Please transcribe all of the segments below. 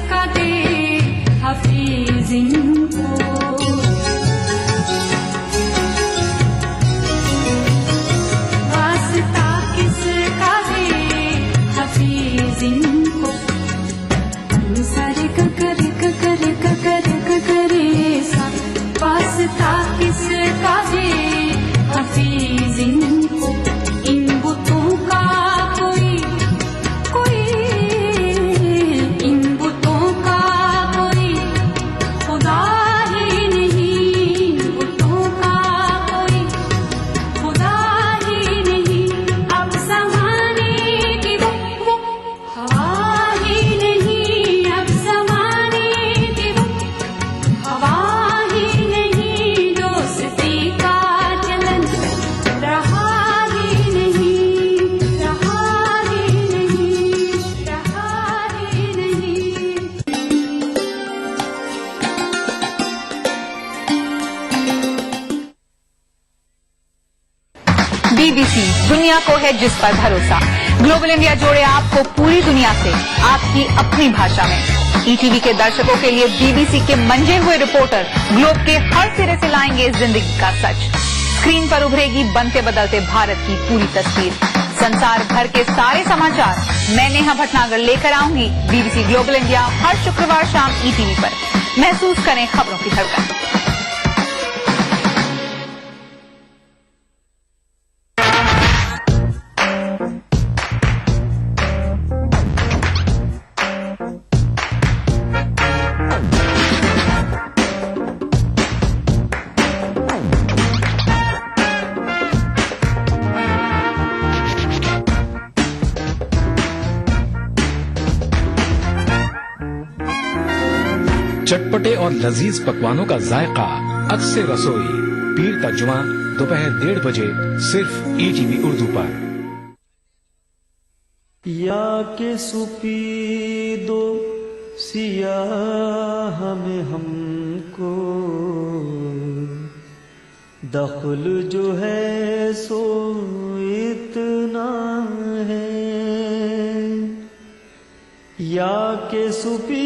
का दे हफीज इनको, वास्ता किसका दे हफीज इनको, सारे ककरे ककरे ककरे ककरे सा, वास्ता किसका दे हफीज इनको, इन बुतों का कोई कोई, इन बुतों का कोई खुदा ही नहीं, बुतों का कोई खुदा ही नहीं, अब ज़माने की वो हवा ही नहीं, अब ज़माने की वो हवा ही नहीं, दोस्ती का चलन रहा ही नहीं, रहा ही नहीं, रहा ही नहीं। बीबीसी, दुनिया को है जिस पर भरोसा। ग्लोबल इंडिया जोड़े आपको पूरी दुनिया से आपकी अपनी भाषा में। ईटीवी के दर्शकों के लिए बीबीसी के मंजे हुए रिपोर्टर ग्लोब के हर सिरे से लाएंगे जिंदगी का सच। स्क्रीन पर उभरेगी बनते बदलते भारत की पूरी तस्वीर। संसार भर के सारे समाचार मैं नेहा भटनागर लेकर आऊंगी बीबीसी ग्लोबल इंडिया हर शुक्रवार शाम ईटीवी पर। महसूस करें खबरों की धड़कन। चटपटे और लजीज पकवानों का जायका अक्से रसोई, पीर का जुमा दोपहर 1:30 बजे सिर्फ ईटीवी उर्दू पर। या के सुपी दो सियाह में हमको, दखल जो है सो इतना है, या के सुपी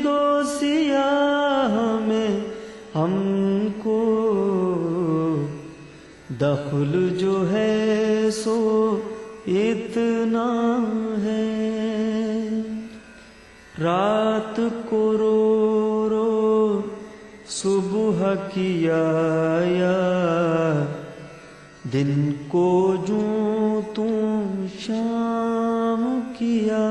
दो सियाह में हमको, दखल जो है सो इतना है, रात को रो रो सुबह किया या, दिन को जो तू शाम किया।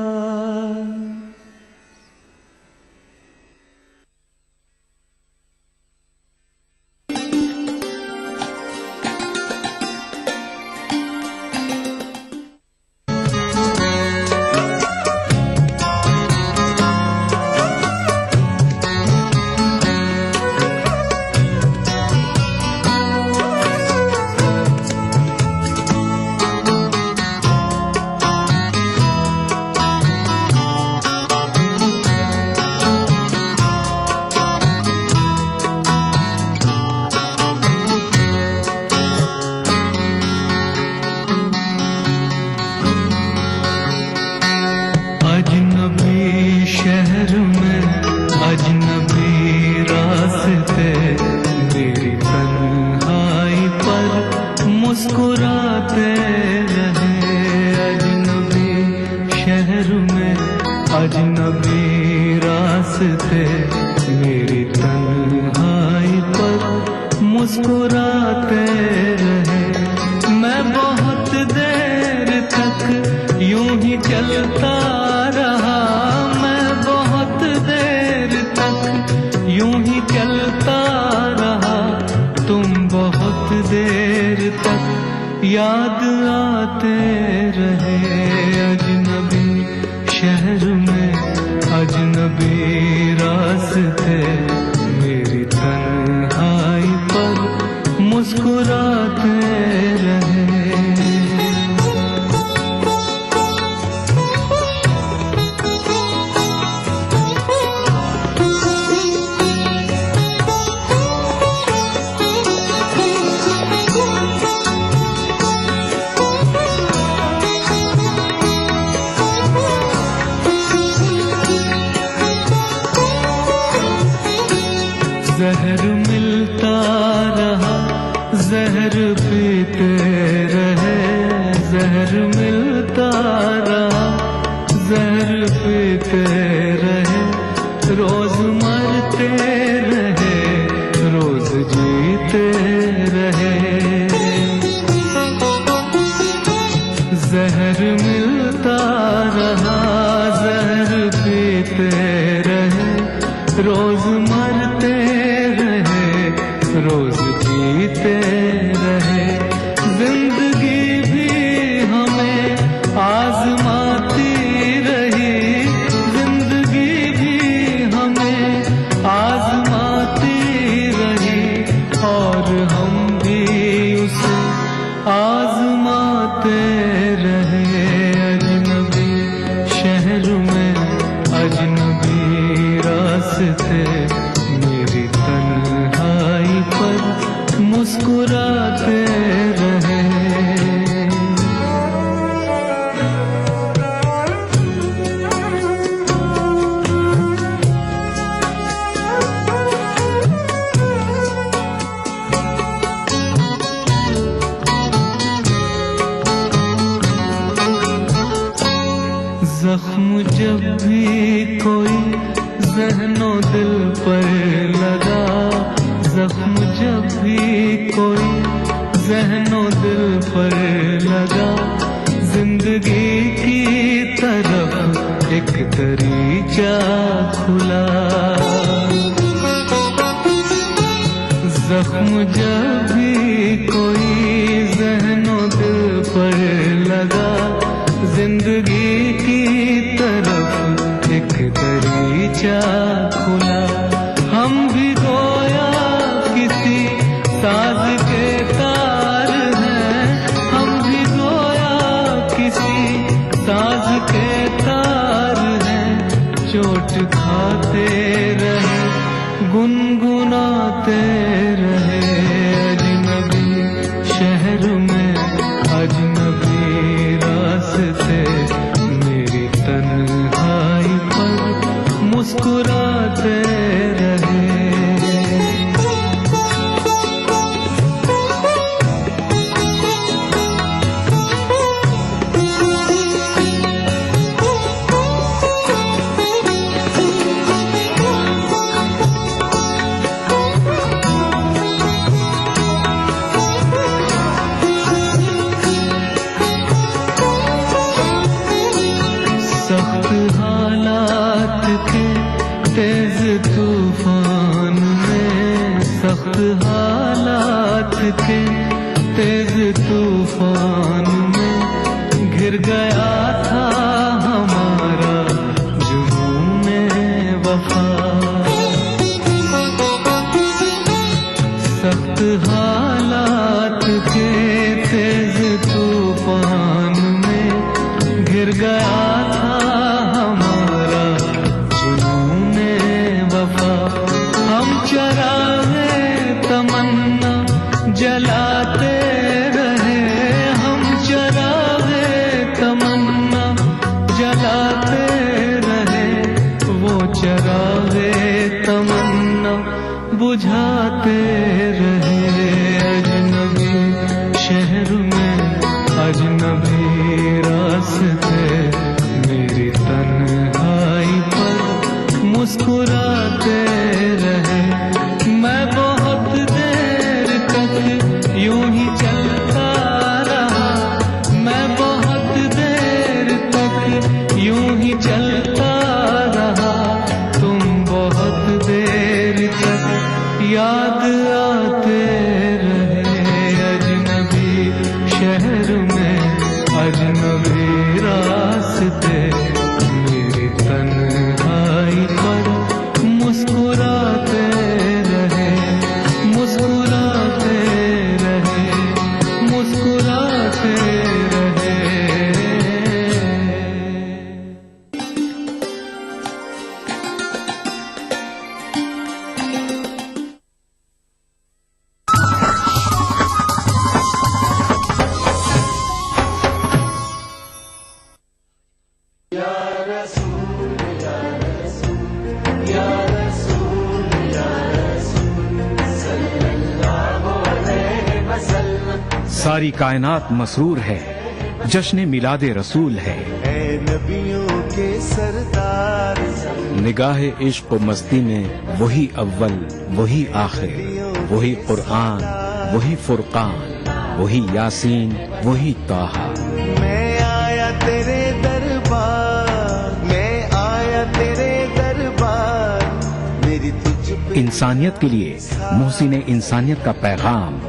मुस्कुराते रहे अजनबी शहर में, अजनबी रास्ते मेरी तन्हाई पर मुस्कुराते रहे। मैं बहुत देर तक यूं ही चलता रहा, मैं बहुत देर तक यूं ही चलता रहा, तुम बहुत देर तक याद आते रहे। अजनबी शहर में अजनबी रास्ते मेरी तन्हाई पर मुस्कुराते रहे। زہر ملتا رہا زہر پیتے رہے زہر ملتا رہا زہر پیتے رہے روز مرتے رہے روز جیتے رہے زہر ملتا رہا زہر پیتے رہے روز مرتے رہے روز جیتے رہے زندگی بھی ہمیں آزماتی رہی زندگی بھی ہمیں آزماتی رہی اور ہم بھی اسے آزماتے رہے اجنبی شہر میں اجنبی راستے میری تنہائی پر مسکراتے رہے زخم جب بھی کوئی ذہن و دل پر لگا زخم جب بھی کوئی ذہن و دل پر لگا زندگی کی طرف ایک دریچہ کھلا زخم جب بھی کوئی ذہن و دل پر لگا زندگی کی طرف ایک دریچہ کھلا ہم بھی گویا کسی ساز کے تار ہیں ہم بھی گویا کسی ساز کے تار ہیں چوٹ کھاتے رہے گنگناتے رہے اجنبی شہر میں اجنبی راستے میری تنہائی پر مسکراتے رہے سخت حالات کے تیز طوفان میں سخت حالات کے تیز طوفان میں گر گیا تھا ہمارا جنون وفا سخت حالات کے تیز طوفان میں گر گیا تھا ہمارا جنون وفا ہم چراغے تمنا جلاتے رہے ہم چراغے تمنا جلاتے رہے وہ چراغے تمنا بجھاتے رہے اجنبی شہر میں اجنبی راستے میری تنہائی پر مسکراتے رہے میں بہت دیر تک یوں ہی چلتا رہا میں بہت دیر تک یوں ہی چلتا رہا تم بہت دیر تک یاد آتے رہے اجنبی شہر میں اجنبی راستے میری تنہائی پر مسکرا सारी कायनात मसरूर है, जश्न मिलाद रसूल है। اے نبیوں کے سردار निगाह इश्क व मस्ती में वही अव्वल वही आखिर, वही कुरान वही फुरकान, वही यासीन वही ताहा। میں آیا تیرے دربار، میں آیا تیرے دربار، میری تجھ پہ इंसानियत के लिए मोहसिन इंसानियत का पैगाम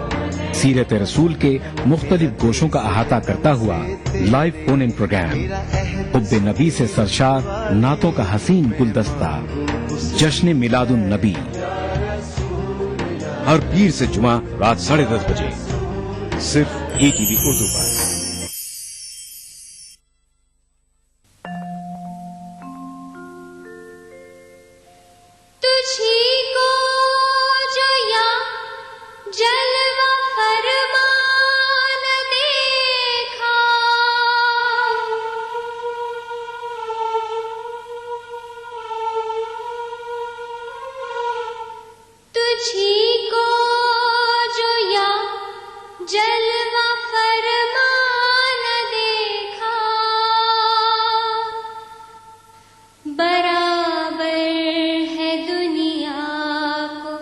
सीरत रसूल के मुख्तलिफ गोशों का अहाता करता हुआ लाइव फोन इन प्रोग्राम, हुब्बे नबी से सरशार नातों का हसीन गुलदस्ता, जश्न मिलादुन नबी, हर पीर से जुमा रात 10:30 बजे सिर्फ ETV उर्दू पर। तुझी को जो या जलवा फरमान देखा, तुझी को जो या जलवा फरमान देखा, बराबर है दुनिया को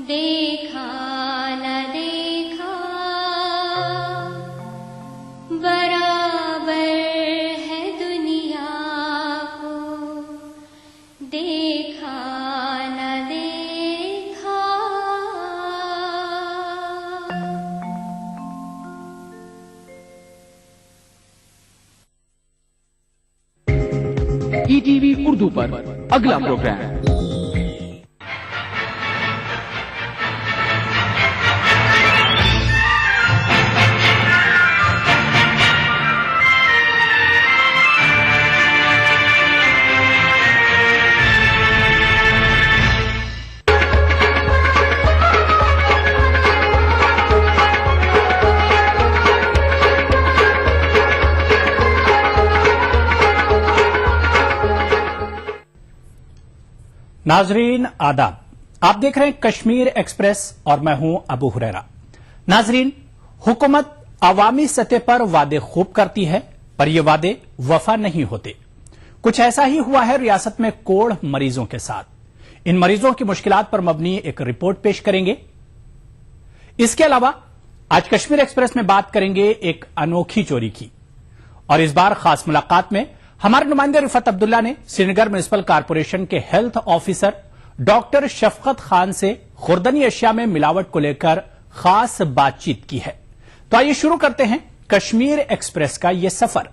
देखा न देखा, बराबर है दुनिया को देखा न देखा। ETV उर्दू पर अगला प्रोग्राम नाजरीन आदाब, आप देख रहे हैं कश्मीर एक्सप्रेस और मैं हूं अबू हुरैरा। नाजरीन, हुकूमत अवामी सतह पर वादे खूब करती है पर ये वादे वफा नहीं होते। कुछ ऐसा ही हुआ है रियासत में कोढ़ मरीजों के साथ। इन मरीजों की मुश्किलात पर मबनी एक रिपोर्ट पेश करेंगे। इसके अलावा आज कश्मीर एक्सप्रेस में बात करेंगे एक अनोखी चोरी की, और इस बार खास मुलाकात में हमारे नुमाइंदे रिफत अब्दुल्ला ने श्रीनगर म्युनिसिपल कारपोरेशन के हेल्थ ऑफिसर डॉक्टर शफकत खान से खुर्दनी अशिया में मिलावट को लेकर खास बातचीत की है। तो आइए शुरू करते हैं कश्मीर एक्सप्रेस का यह सफर।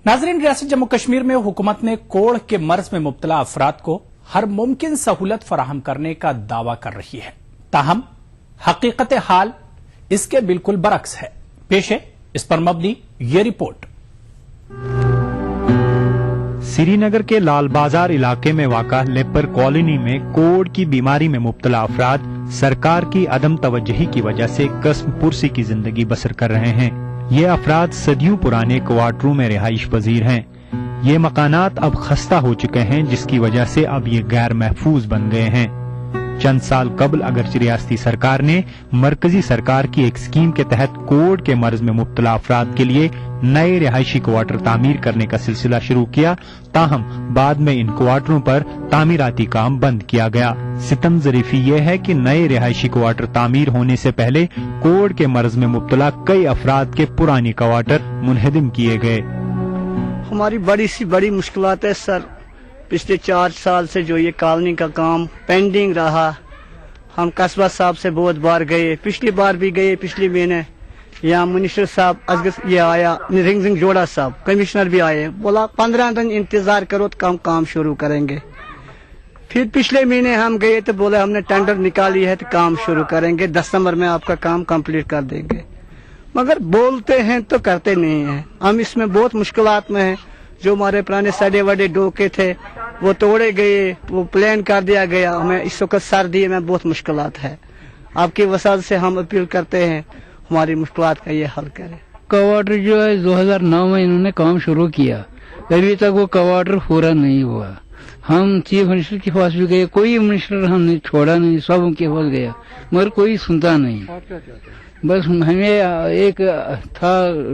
नाजरीन, रियासत जम्मू कश्मीर में हुकूमत ने कोढ़ के मर्ज में मुब्तला अफराद को हर मुमकिन सहूलत फराहम करने का दावा कर रही है, ताहम हकीकत हाल इसके बिल्कुल बरक्स है। पेश है इस पर मबनी ये रिपोर्ट। श्रीनगर के लाल बाजार इलाके में वाक़ा लेपर कॉलोनी में कोढ़ की बीमारी में मुब्तला अफराद सरकार की अदम तवज्जुही की वजह से कस्म पुरसी की जिंदगी बसर कर रहे हैं। ये अफराद सदियों पुराने क्वार्टरों में रिहाइश पजीर हैं। ये मकानात अब खस्ता हो चुके हैं, जिसकी वजह से अब ये गैर महफूज बन गए हैं। चंद साल कबल अगरचे रियासती सरकार ने मरकजी सरकार की एक स्कीम के तहत कोढ़ के मर्ज में मुब्तला अफराद के लिए नए रिहायशी क्वार्टर तामीर करने का सिलसिला शुरू किया, ताहम बाद में इन क्वार्टरों पर तामीराती काम बंद किया गया। सितम ज़रीफी ये है कि नए रिहायशी क्वार्टर तामीर होने से पहले कोढ़ के मर्ज में मुब्तला कई अफराद के पुराने क्वार्टर मुनहदिम किए गए। हमारी बड़ी सी बड़ी मुश्किलात है सर। पिछले 4 साल से जो ये कॉलोनी का काम पेंडिंग रहा, हम कस्बा साहब से बहुत बार गए, पिछली बार भी गए, पिछले महीने यहाँ मिनिस्टर साहब ये आया, रिंग जोड़ा साहब कमिश्नर भी आए, बोला 15 दिन इंतजार करो तो काम शुरू करेंगे। फिर पिछले महीने हम गए तो बोले हमने टेंडर निकाली है तो काम शुरू करेंगे, दिसंबर में आपका काम कंप्लीट कर देंगे। मगर बोलते हैं तो करते नहीं हैं। हम इसमें बहुत मुश्किलात में हैं। जो हमारे पुराने सड़े वड़े डोके थे वो तोड़े गए, वो प्लान कर दिया गया। हमें इस वक्त सर्दी में बहुत मुश्किलात है। आपकी वसात से हम अपील करते हैं हमारी मुश्किलात का ये हल करें। क्वार्टर जो है 2009 में इन्होंने काम शुरू किया, अभी तक वो क्वार्टर पूरा नहीं हुआ। हम चीफ मिनिस्टर के पास भी गए, कोई मिनिस्टर हमने छोड़ा नहीं, सब उनके पास गया, मगर कोई सुनता नहीं। बस हमें एक था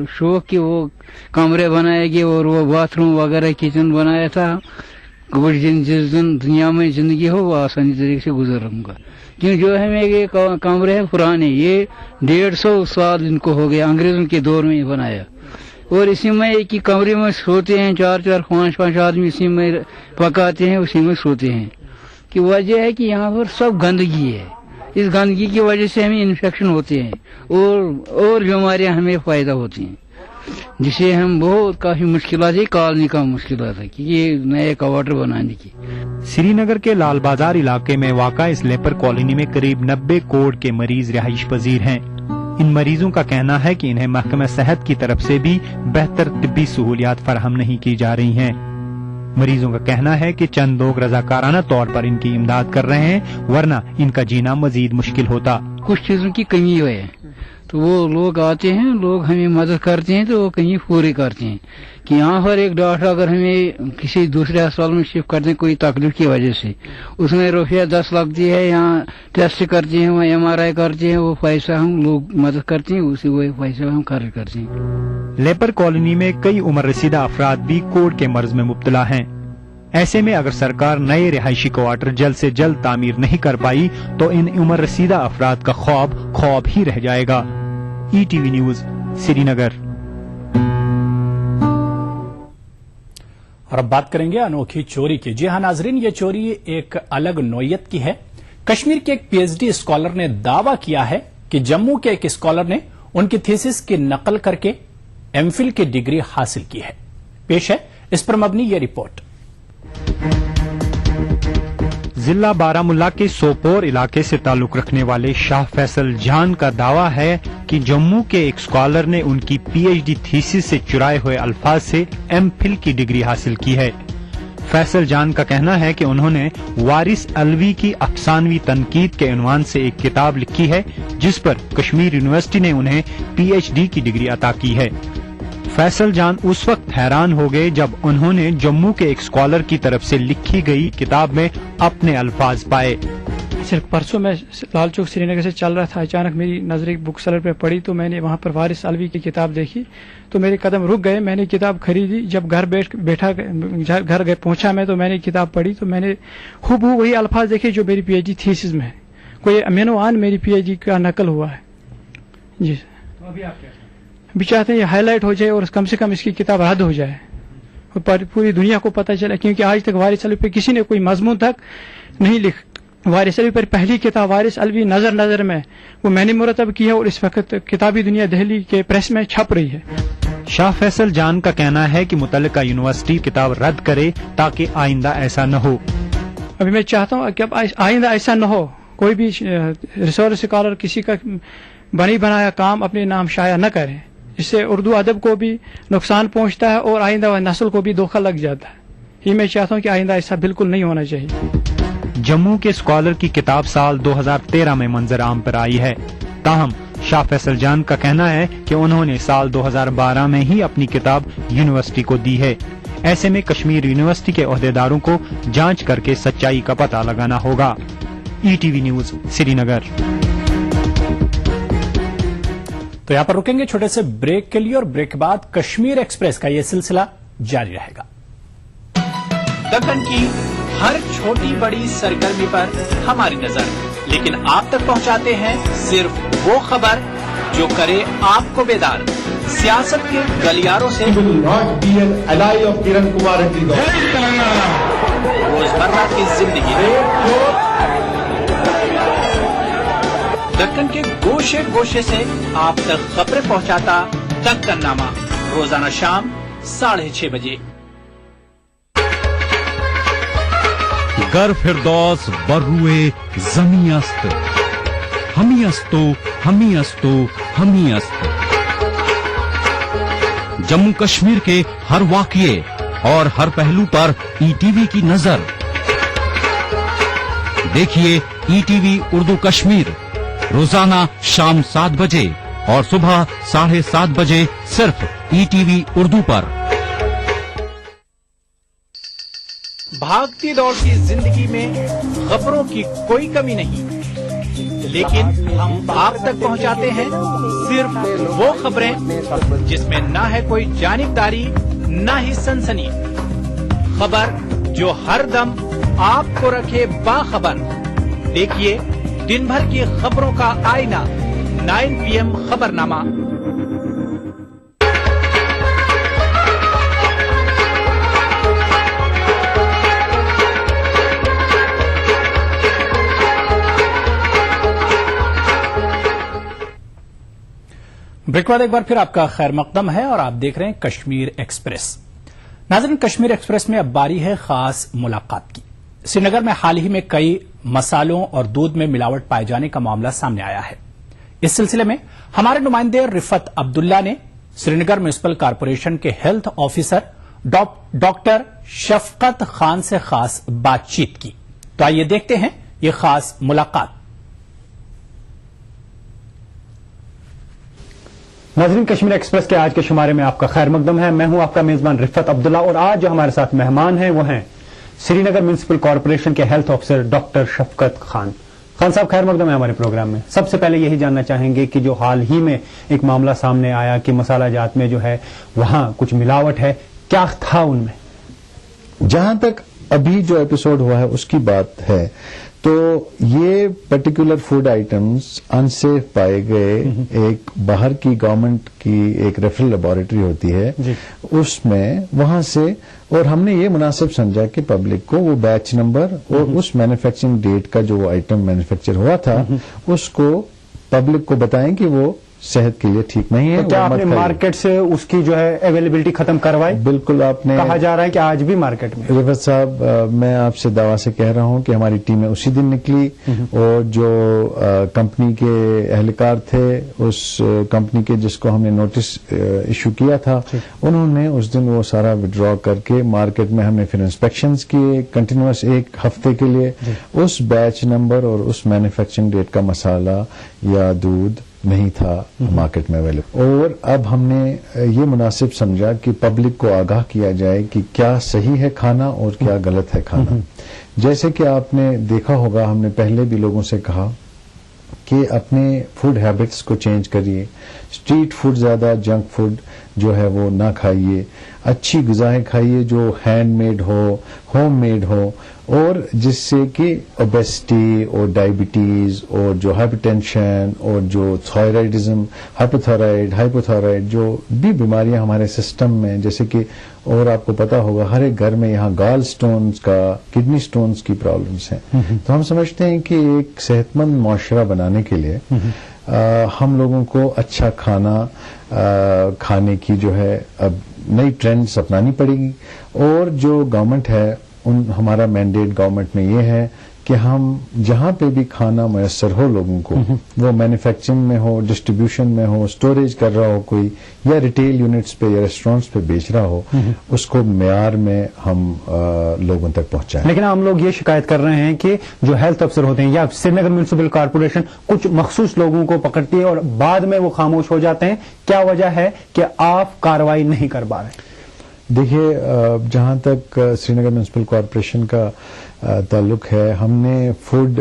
शौक कि वो कमरे बनाएगी और वो बाथरूम वगैरह किचन बनाया था, जिस दिन दुनिया में जिंदगी हो वो आसानी तरीके से गुजरूंगा। क्योंकि जो है ये कमरे हैं पुराने, ये 150 साल इनको हो गया, अंग्रेजों के दौर में ही बनाया, और इसी में एक ही कमरे में सोते हैं, 4-4, 5-5 आदमी इसी में पकाते हैं, उसी में सोते हैं। कि वजह है कि यहाँ पर सब गंदगी है, इस गंदगी की वजह से हमें इन्फेक्शन होते हैं और बीमारियां हमें फायदा होती हैं, जिसे हम बहुत काफी मुश्किलात है, कॉलोनी का मुश्किलात है कि ये नए क्वार्टर बनाने की। श्रीनगर के लाल बाजार इलाके में वाक़ा इस लेपर कॉलोनी में करीब 90 कोविड के मरीज रिहाइश पजीर हैं। इन मरीजों का कहना है कि इन्हें महकमा सेहत की तरफ से भी बेहतर तिब्बी सहूलियात फराहम नहीं की जा रही हैं। मरीजों का कहना है कि चंद लोग रजाकाराना तौर पर इनकी इमदाद कर रहे हैं, वरना इनका जीना मजीद मुश्किल होता। कुछ चीजों की कमी है तो वो लोग आते हैं, लोग हमें मदद करते हैं तो वो कहीं पूरी करते हैं। कि यहाँ पर एक डॉक्टर अगर हमें किसी दूसरे अस्पताल में शिफ्ट करते हैं कोई तकलीफ की वजह से, उसमें रुपया 10 लगती है, यहाँ टेस्ट करते हैं, वहाँ MRI करते हैं, वो पैसा हम लोग मदद करते हैं, उसी वो पैसा हम खर्च करते हैं। लेपर कॉलोनी में कई उम्र रसीदा अफराद भी कोविड के मर्ज में मुब्तला हैं। ऐसे में अगर सरकार नए रिहायशी क्वार्टर जल्द से जल्द तामीर नहीं कर पाई तो इन उम्र रसीदा अफराद का ख्वाब ही रह जाएगा। ETV news, Srinagar. और अब बात करेंगे अनोखी चोरी की। जी हाँ नाजरीन, ये चोरी एक अलग नौयत की है। कश्मीर के एक PhD स्कॉलर ने दावा किया है कि जम्मू के एक स्कॉलर ने उनकी थीसिस की नकल करके MPhil की डिग्री हासिल की है। पेश है इस पर मबनी ये रिपोर्ट। जिला बारामुल्ला के सोपोर इलाके से ताल्लुक रखने वाले शाह फैसल जान का दावा है कि जम्मू के एक स्कॉलर ने उनकी PhD थीसिस से चुराए हुए अल्फाज से MPhil की डिग्री हासिल की है। फैसल जान का कहना है कि उन्होंने वारिस अलवी की अफसानवी तनकीद के उन्वान से एक किताब लिखी है, जिस पर कश्मीर यूनिवर्सिटी ने उन्हें PhD की डिग्री अता की है। फैसल जान उस वक्त हैरान हो गए जब उन्होंने जम्मू के एक स्कॉलर की तरफ से लिखी गई किताब में अपने अल्फाज पाए। सिर्फ परसों मैं लाल चौक श्रीनगर से चल रहा था, अचानक मेरी नजर एक बुक सेलर पे पड़ी तो मैंने वहां पर वारिस अलवी की किताब देखी तो मेरे कदम रुक गए। मैंने किताब खरीदी, जब घर पहुंचा मैं तो मैंने किताब पढ़ी तो मैंने खूब वही अल्फाज देखे जो मेरी PhD थीसिस में है। कोई अमीनो आन मेरी PhD का नकल हुआ है। जी तो अभी चाहते हैं ये हाईलाइट हो जाए और कम से कम इसकी किताब रद्द हो जाए और पूरी दुनिया को पता चले, क्योंकि आज तक वारिस अलवी पे किसी ने कोई मजमून तक नहीं लिख। वारिस अलवी पर पहली किताब वारिस अलवी नजर में वो मैंने मुरतब की है और इस वक्त किताबी दुनिया दिल्ली के प्रेस में छप रही है। शाह फैसल जान का कहना है कि मुतल्लिका यूनिवर्सिटी किताब रद्द करे ताकि आइंदा ऐसा न हो। अभी मैं चाहता हूँ कि अब आइंदा ऐसा न हो, कोई भी रिसर्च स्कॉलर किसी का बनी बनाया काम अपने नाम शाया न करे, इससे उर्दू अदब को भी नुकसान पहुंचता है और आइंदा नस्ल को भी धोखा लग जाता है। ये मैं चाहता हूँ कि आइंदा ऐसा बिल्कुल नहीं होना चाहिए। जम्मू के स्कॉलर की किताब साल 2013 में मंजर आम पर आई है। ताहम शाह फैसल जान का कहना है कि उन्होंने साल 2012 में ही अपनी किताब यूनिवर्सिटी को दी है। ऐसे में कश्मीर यूनिवर्सिटी के ओहदेदारों को जांच करके सच्चाई का पता लगाना होगा। ETV news, Srinagar. तो यहां पर रुकेंगे छोटे से ब्रेक के लिए और ब्रेक के बाद कश्मीर एक्सप्रेस का यह सिलसिला जारी रहेगा। दक्कन की हर छोटी बड़ी सरगर्मी पर हमारी नजर, लेकिन आप तक पहुंचाते हैं सिर्फ वो खबर जो करे आपको बेदार। सियासत के गलियारों से रोजमर्रा की जिंदगी, दक्कन के गोशे गोशे से आप तक खबरें पहुंचाता दक्कन नामा, रोजाना शाम 6:30 बजे। गर फिरदौस बर्रुए जमी अस्त, हमी अस्तो हमी अस्तो हमी अस्त। जम्मू कश्मीर के हर वाकये और हर पहलू पर ETV की नजर। देखिए ETV उर्दू कश्मीर रोजाना शाम 7 बजे और सुबह 7:30 बजे सिर्फ ETV उर्दू पर। भागती दौड़ती जिंदगी में खबरों की कोई कमी नहीं, लेकिन हम आप तक पहुंचाते हैं सिर्फ वो खबरें जिसमें ना है कोई जानिबदारी, ना ही सनसनी। खबर जो हर दम आपको रखे बाखबर। देखिए दिन भर की खबरों का आईना 9 PM खबरनामा। ब्रेक के बाद एक बार फिर आपका खैर मकदम है और आप देख रहे हैं कश्मीर एक्सप्रेस। नाज़रीन, कश्मीर एक्सप्रेस में अब बारी है खास मुलाकात की। श्रीनगर में हाल ही में कई मसालों और दूध में मिलावट पाए जाने का मामला सामने आया है। इस सिलसिले में हमारे नुमाइंदे रिफत अब्दुल्ला ने श्रीनगर म्युनिसिपल कॉरपोरेशन के हेल्थ ऑफिसर डॉक्टर शफकत खान से खास बातचीत की। तो आइए देखते हैं ये खास मुलाकात। नाज़रीन, कश्मीर एक्सप्रेस के आज के शुमारे में आपका खैर मकदम है। मैं हूं आपका मेजबान रिफत अब्दुल्ला और आज जो हमारे साथ मेहमान हैं वो हैं श्रीनगर म्युनिसिपल कॉरपोरेशन के हेल्थ ऑफिसर डॉक्टर शफकत खान। खान साहब, खैर मकदम है हमारे प्रोग्राम में। सबसे पहले यही जानना चाहेंगे कि जो हाल ही में एक मामला सामने आया कि मसाला जात में जो है वहां कुछ मिलावट है, क्या था उनमें? जहां तक अभी जो एपिसोड हुआ है उसकी बात है तो ये पर्टिकुलर फूड आइटम्स अनसेफ पाए गए। एक बाहर की गवर्नमेंट की एक रेफरल लेबोरेटरी होती है उसमें, वहां से, और हमने ये मुनासिब समझा कि पब्लिक को वो बैच नंबर और उस मैन्युफैक्चरिंग डेट का जो आइटम मैन्युफैक्चर हुआ था उसको पब्लिक को बताएं कि वो सेहत के लिए ठीक नहीं है। तो क्या आपने मार्केट से उसकी जो है अवेलेबिलिटी खत्म करवाई? बिल्कुल, आपने कहा जा रहा है कि आज भी मार्केट में। रिफत साहब, मैं आपसे दावा से कह रहा हूं कि हमारी टीमें उसी दिन निकली और जो कंपनी के एहलकार थे उस कंपनी के जिसको हमने नोटिस इशू किया था उन्होंने उस दिन वो सारा विड्रॉ करके मार्केट में हमने फिर इंस्पेक्शंस किए कंटिन्यूअस 1 हफ्ते के लिए। उस बैच नंबर और उस मैन्युफैक्चरिंग डेट का मसाला या दूध नहीं था मार्केट में अवेलेबल। और अब हमने ये मुनासिब समझा कि पब्लिक को आगाह किया जाए कि क्या सही है खाना और क्या गलत है खाना। जैसे कि आपने देखा होगा, हमने पहले भी लोगों से कहा कि अपने फूड हैबिट्स को चेंज करिए। स्ट्रीट फूड ज्यादा, जंक फूड जो है वो ना खाइए। अच्छी ग़िज़ाएं खाइए जो हैंडमेड हो, होम मेड हो, और जिससे कि ओबेसिटी और डायबिटीज और जो हाइपरटेंशन और जो थायराइडिज्म, हाइपोथायराइड जो भी बीमारियां हमारे सिस्टम में, जैसे कि, और आपको पता होगा हर एक घर में यहाँ गाल स्टोन्स का, किडनी स्टोन्स की प्रॉब्लम्स हैं। तो हम समझते हैं कि एक सेहतमंद माशरा बनाने के लिए हम लोगों को अच्छा खाना खाने की जो है अब नई ट्रेंड्स अपनानी पड़ेगी। और जो गवर्नमेंट है हमारा मैंडेट गवर्नमेंट में ये है कि हम जहां पे भी खाना मयसर हो लोगों को, वो मैन्युफैक्चरिंग में हो, डिस्ट्रीब्यूशन में हो, स्टोरेज कर रहा हो कोई, या रिटेल यूनिट्स पे या रेस्टोरेंट्स पे बेच रहा हो, उसको मेयार में हम लोगों तक पहुंचाएं। लेकिन हम लोग ये शिकायत कर रहे हैं कि जो हेल्थ अफसर होते हैं या श्रीनगर म्युनिसिपल कॉरपोरेशन कुछ मखसूस लोगों को पकड़ती है और बाद में वो खामोश हो जाते हैं। क्या वजह है कि आप कार्रवाई नहीं कर पा रहे? देखिए, जहां तक श्रीनगर म्युनिसिपल कॉरपोरेशन का ताल्लुक है, हमने food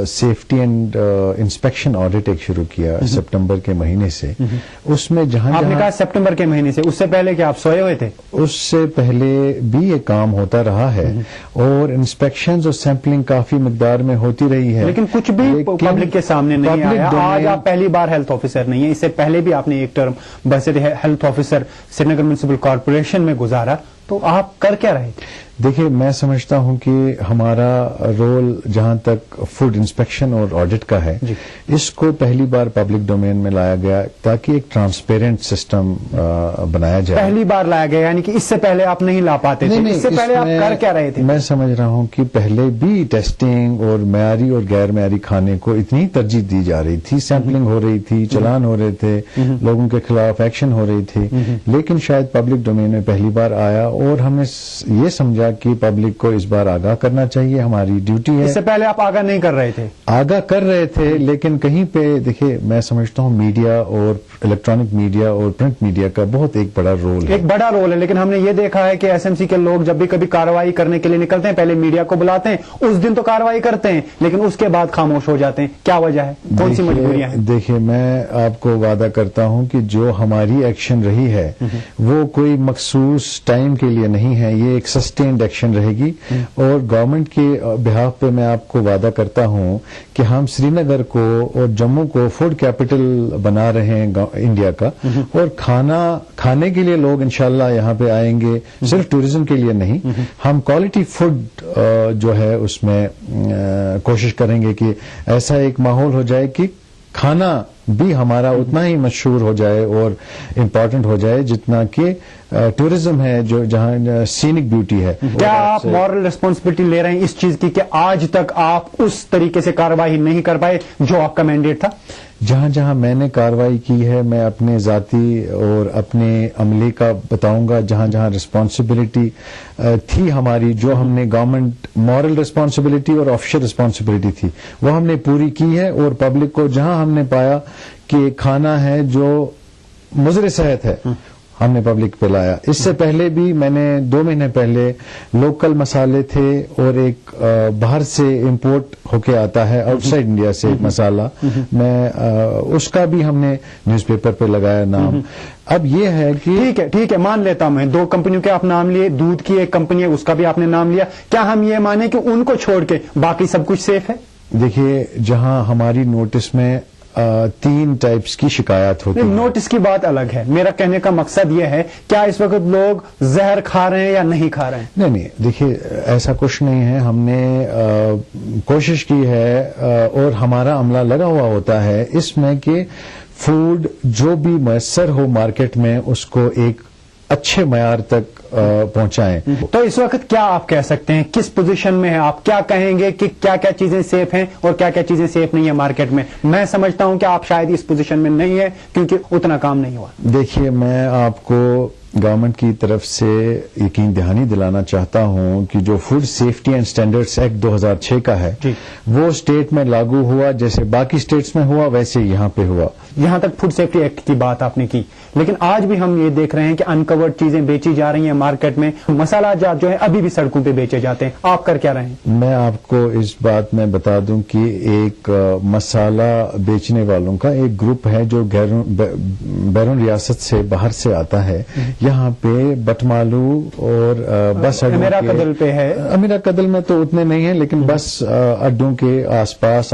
safety and inspection audit एक शुरू किया सितंबर के महीने से। उसमें जहां आपने कहा सितंबर के महीने से, उससे पहले क्या आप सोए हुए थे? उससे पहले भी ये काम होता रहा है और इंस्पेक्शंस और सैंपलिंग काफी मिकदार में होती रही है, लेकिन कुछ भी पब्लिक के सामने नहीं आया। आज आप पहली बार हेल्थ ऑफिसर नहीं है, इससे पहले भी आपने एक term Basit health officer Srinagar municipal corporation में गुजारा, तो आप कर क्या रहे थे? देखिए, मैं समझता हूं कि हमारा रोल जहां तक फूड इंस्पेक्शन और ऑडिट का है, इसको पहली बार पब्लिक डोमेन में लाया गया ताकि एक ट्रांसपेरेंट सिस्टम बनाया जाए। पहली बार लाया गया, यानी कि इससे पहले आप नहीं ला पाते थे? इससे पहले आप कर क्या रहे थे? मैं समझ रहा हूं कि पहले भी टेस्टिंग और मयारी और गैर मयारी खाने को इतनी तरजीह दी जा रही थी, सैंपलिंग हो रही थी, चलान हो रहे थे, लोगों के खिलाफ एक्शन हो रही थी, लेकिन शायद पब्लिक डोमेन में पहली बार आया اور ہمیں یہ سمجھا کہ پبلک کو اس بار آگاہ کرنا چاہیے، ہماری ڈیوٹی ہے. اس سے پہلے آپ آگاہ نہیں کر رہے تھے؟ آگاہ کر رہے تھے، لیکن کہیں پہ دیکھیے میں سمجھتا ہوں میڈیا اور الیکٹرانک میڈیا اور پرنٹ میڈیا کا بہت ایک بڑا رول ہے. ایک بڑا رول ہے، لیکن ہم نے یہ دیکھا ہے کہ ایس ایم سی کے لوگ جب بھی کبھی کارروائی کرنے کے لیے نکلتے ہیں پہلے میڈیا کو بلاتے ہیں، اس دن تو کارروائی کرتے ہیں لیکن اس کے بعد خاموش ہو جاتے ہیں. کیا وجہ ہے؟ کون سی مجبوریاں ہیں؟ دیکھیے میں آپ کو وعدہ کرتا ہوں کہ جو ہماری ایکشن رہی ہے وہ کوئی مخصوص ٹائم کے لیے نہیں ہے، یہ ایک سسٹینڈ ایکشن رہے گی. اور گورنمنٹ کے بہاف پہ میں آپ کو وعدہ کرتا ہوں کہ ہم سری نگر کو اور جموں کو فوڈ کیپٹل بنا رہے ہیں انڈیا کا، اور کھانے کے لیے لوگ انشاءاللہ یہاں پہ آئیں گے، صرف ٹوریزم کے لیے نہیں. ہم کوالٹی فوڈ جو ہے اس میں کوشش کریں گے کہ ایسا ایک ماحول ہو جائے کہ کھانا بھی ہمارا اتنا ہی مشہور ہو جائے اور امپورٹنٹ ہو جائے جتنا کہ ٹورزم ہے، جو جہاں سینک بیوٹی ہے. کیا آپ مورل ریسپانسبلٹی لے رہے ہیں اس چیز کی کہ آج تک آپ اس طریقے سے کارروائی نہیں کر پائے جو آپ کا مینڈیٹ تھا؟ جہاں جہاں میں نے کارروائی کی ہے میں اپنے ذاتی اور اپنے عملے کا بتاؤں گا. جہاں جہاں رسپانسبلٹی تھی ہماری، جو ہم نے گورنمنٹ مورل رسپانسبلٹی اور آفیشل رسپانسبلٹی تھی وہ ہم نے پوری کی ہے. اور پبلک کو جہاں ہم نے پایا کہ کھانا ہے جو مضر صحت ہے ہم نے پبلک پہ لایا. اس سے پہلے بھی میں نے 2 مہینے پہلے لوکل مسالے تھے اور ایک باہر سے امپورٹ ہو کے آتا ہے آؤٹ سائڈ انڈیا سے ایک مسالہ، میں اس کا بھی ہم نے نیوز پیپر پہ لگایا نام. اب یہ ہے کہ ٹھیک ہے مان لیتا ہوں میں 2 کمپنیوں کے آپ نام لیے، دودھ کی ایک کمپنی ہے اس کا بھی آپ نے نام لیا، کیا ہم یہ مانیں کہ ان کو چھوڑ کے باقی سب کچھ سیف ہے؟ دیکھیے جہاں ہماری نوٹس میں 3 ٹائپس کی شکایات ہوتی ہیں. نوٹس کی بات الگ ہے، میرا کہنے کا مقصد یہ ہے کیا اس وقت لوگ زہر کھا رہے ہیں یا نہیں کھا رہے ہیں؟ نہیں دیکھیے ایسا کچھ نہیں ہے. ہم نے کوشش کی ہے اور ہمارا عملہ لگا ہوا ہوتا ہے اس میں کہ فوڈ جو بھی میسر ہو مارکیٹ میں اس کو ایک اچھے معیار تک پہنچائیں. تو اس وقت کیا آپ کہہ سکتے ہیں، کس پوزیشن میں ہیں آپ؟ کیا کہیں گے کہ کیا کیا چیزیں سیف ہیں اور کیا کیا چیزیں سیف نہیں ہیں مارکیٹ میں؟ میں سمجھتا ہوں کہ آپ شاید اس پوزیشن میں نہیں ہیں کیونکہ اتنا کام نہیں ہوا. دیکھیے میں آپ کو گورنمنٹ کی طرف سے یقین دہانی دلانا چاہتا ہوں کہ جو food safety and standards act 2006 کا ہے وہ اسٹیٹ میں لاگو ہوا، جیسے باقی اسٹیٹس میں ہوا ویسے یہاں پہ ہوا. یہاں تک فوڈ سیفٹی ایکٹ کی بات آپ نے کی، لیکن آج بھی ہم یہ دیکھ رہے ہیں کہ انکورڈ چیزیں بیچی جا رہی ہیں مارکیٹ میں، مسالہ جات جو ہے ابھی بھی سڑکوں پہ بیچے جاتے ہیں. آپ کر کیا رہے ہیں؟ میں آپ کو اس بات میں بتا دوں کہ ایک مسالہ بیچنے والوں کا ایک گروپ ہے جو بیرون ریاست سے باہر سے آتا ہے. یہاں پہ بٹمالو اور بس اڈوں امیرا قدل پہ ہے. امیرا قدل میں تو اتنے نہیں ہیں لیکن بس اڈوں کے آس پاس